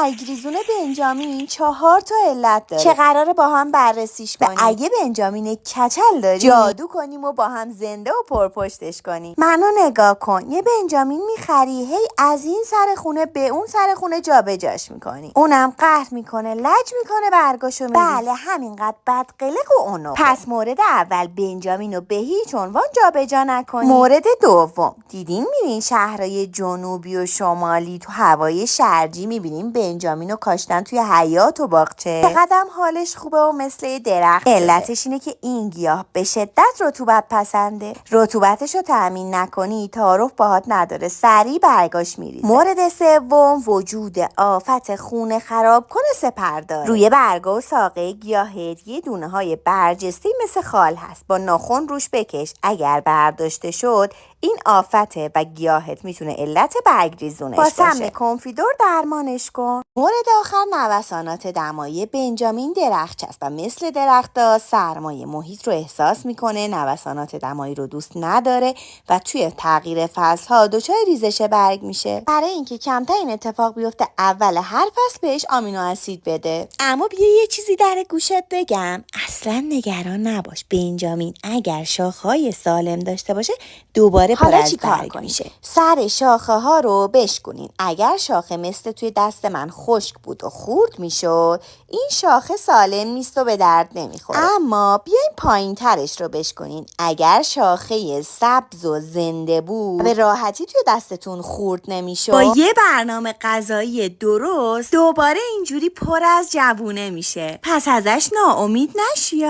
برگریزون بنجامین 4 تا علت داره که قراره با هم بررسیش کنیم. اگه بنجامین کچل داری جادو کنیم و با هم زنده و پرپشتش کنیم. منو نگاه کن، یه بنجامین میخری، هی از این سر خونه به اون سر خونه جابجاش میکنی، اونم قهر میکنه، لج میکنه، برگاشو میریزی. بله همینقدر بدقلق و اونو. پس مورد اول بنجامین رو به هیچ عنوان جابجا نکنی. مورد دوم، دیدین میرین شهرهای جنوبی و شمالی تو هوای شرجی میبینیم بنجامین رو کاشتن توی حیاط و باغچه، چقدر حالش خوبه و مثل درخت. علتش اینه که این گیاه به شدت رطوبت پسنده. رطوبتش رو تامین نکنی تعارف باهات نداره، سریع برگاش میریزه. مورد سوم، وجود آفت خون خراب کنه سپردار. روی برگا و ساقه گیاهت یه دونه های برجسته مثل خال هست، با ناخن روش بکش. اگر برداشته شد این آفته و گیاهت میتونه علت برگریزونش باشه. با سم کنفیدور درمانش کن. مورد آخر، نوسانات دمایی بنجامین درخت است و مثل درخت‌ها سرمای محیط رو احساس میکنه، نوسانات دمایی رو دوست نداره و توی تغییر فصل‌ها دچار ریزش برگ میشه. برای اینکه کمتر این اتفاق بیفته اول هر فصل بهش آمینو اسید بده. اما بیا یه چیزی در گوشت بگم، اصلا نگران نباش. بنجامین اگر شاخه‌های سالم داشته باشه دوباره پر از برگ میشه. سر شاخه ها رو بشکنین. اگر شاخه مثل توی دست من خشک بود و خورد میشد این شاخه سالم نیست و به درد نمیخوره. اما بیاین پایین ترش رو بشکنین. اگر شاخه سبز و زنده بود به راحتی توی دستتون خورد نمیشد، با یه برنامه غذایی درست دوباره اینجوری پر از جوونه میشه. پس ازش ناامید نشی.